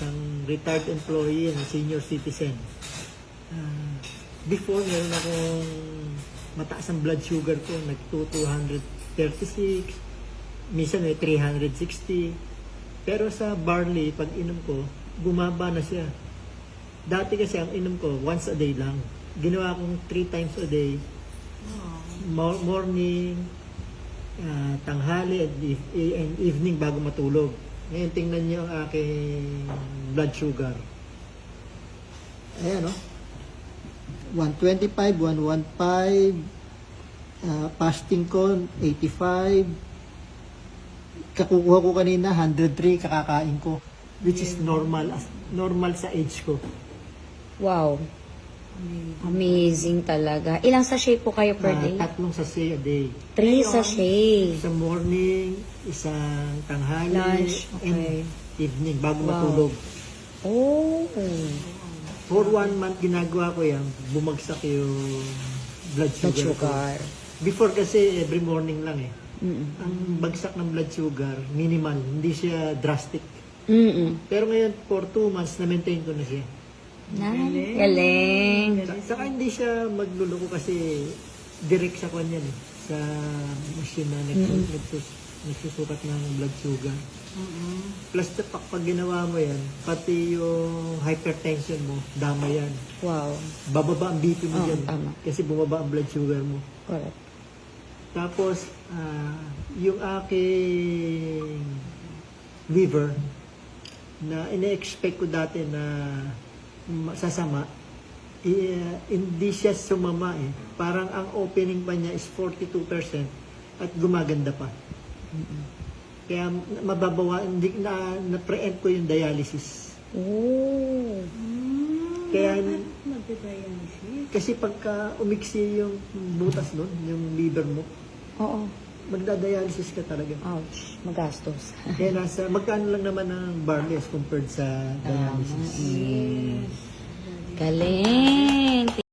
isang retired employee and senior citizen. Before, meron akong mataas ang blood sugar ko, nag-236, minsan may 360. Pero sa barley, pag inom ko, bumaba na siya. Dati kasi ang inom ko, once a day lang. Ginawa kong 3 times a day. Morning, tanghali, and evening bago matulog. Ngayon, tingnan niyo ang aking blood sugar. Ayan, no? 125, 115, fasting ko, 85. Kakukuha ko kanina, 103, kakakain ko. Which is normal sa age ko. Wow. Amazing talaga. Ilang sachet po kayo per day? 3 sachet a day. 3 sachet. Isang morning, isang tanghali, Lunch, and okay. evening, bago Wow. matulog. Oh. For 1 month, ginagawa ko yan, bumagsak yung blood Blood sugar ko. sugar. Before kasi, every morning lang eh. Mm-mm. Ang bagsak ng blood sugar, minimal, hindi siya drastic. Mm-mm. Pero ngayon, for 2 months, na-maintain ko na siya. Nice. Galing. Saka hindi siya magluloko kasi direct sa kanya eh, sa machine na nagsusukat ng blood sugar. Plus, pag ginawa mo yan, pati yung hypertension mo, dama yan. Wow. Bababa ang BP mo Oo, dyan. tama. Kasi bumaba ang blood sugar mo. Correct. Tapos, yung aking liver, na ina-expect ko dati na sasama, hindi siya sumama eh. Parang ang opening pa niya is 42% at gumaganda pa. Kaya mababawa, hindi na-preempt ko yung dialysis. Oh. Kaya, kasi pagka umiksi yung butas nun, yung liver mo, Oo. magda-dialysis ka talaga. Ouch. Magastos. Kaya magkano lang naman ang barley as compared sa dialysis. Galing.